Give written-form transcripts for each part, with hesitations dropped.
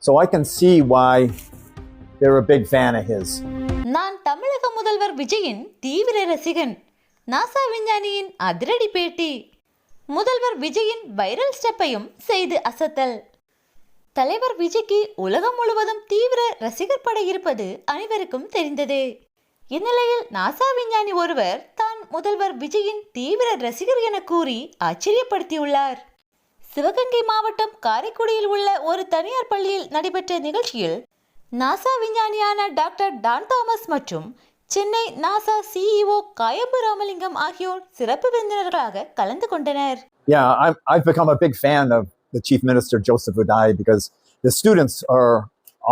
So I can see why they're a big fan of his. நான் தமிழக முதல்வர் விஜயின் தீவிர ரசிகன். நாசா விஞ்ஞானியின் அதிரடி பேட்டி. முதல்வர் விஜயின் வைரல் ஸ்டெப்பையும் செய்து அசத்தல். தலைவர் விஜய்க்கு உலகம் முழுவதும் தீவிர ரசிகர் படை இருப்பது அனைவருக்கும் தெரிந்ததே. இந்நிலையில் நாசா விஞ்ஞானி ஒருவர் தான் முதல்வர் விஜயின் தீவிர ரசிகர் என கூறி ஆச்சரியப்படுத்தியுள்ளார். சிவகங்கை மாவட்டம் காரைக்குடியில் உள்ள ஒரு தனியார் பள்ளியில் நடைபெற்ற நிகழ்ச்சியில் நாசா விஞ்ஞானியான டாக்டர் டான் தாமஸ் மற்றும் சென்னை நாசா CEO காயம்பு ராமலிங்கம் ஆகியோர் சிறப்பு விருந்தினர்களாக கலந்து கொண்டனர். Yeah, I've become a big fan of the Chief Minister Joseph Udai because the students are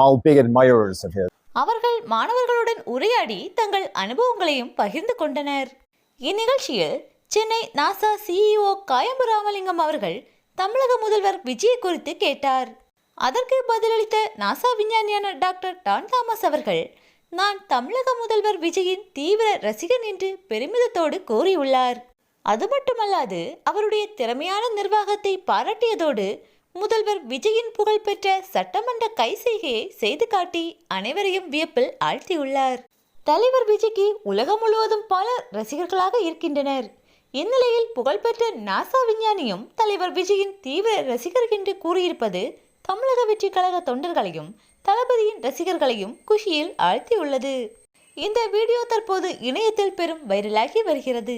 all big admirers of his. அவர்கள் மாணவர்களுடன் உரையாடி தங்கள் அனுபவங்களையும் பகிர்ந்து கொண்டனர். இந்நிகழ்ச்சியில் சென்னை நாசா CEO காயம்பு ராமலிங்கம் அவர்கள் தமிழக முதல்வர் விஜய் குறித்து கேட்டார். அதற்கு பதிலளித்த நாசா விஞ்ஞானியான டாக்டர் டான் தாமஸ் அவர்கள், நான் தமிழக முதல்வர் விஜயின் தீவிர ரசிகன் என்று பெருமிதத்தோடு கூறியுள்ளார். அது மட்டுமல்லாது அவருடைய திறமையான நிர்வாகத்தை பாராட்டியதோடு முதல்வர் விஜயின் புகழ்பெற்ற சட்டமன்ற கைசெய்கையை செய்து காட்டி அனைவரையும் வியப்பில் ஆழ்த்தியுள்ளார். தலைவர் விஜய்க்கு உலகம் முழுவதும் பல ரசிகர்களாக இருக்கின்றனர். இந்நிலையில் புகழ்பெற்ற நாசா விஞ்ஞானியும் தலைவர் விஜயின் தீவிர ரசிகர் என்று கூறியிருப்பது தமிழக வெற்றி கழக தொண்டர்களையும் தளபதியின் ரசிகர்களையும் குஷியில் ஆழ்த்தியுள்ளது. இந்த வீடியோ தற்போது இணையத்தில் பெரும் வைரலாகி வருகிறது.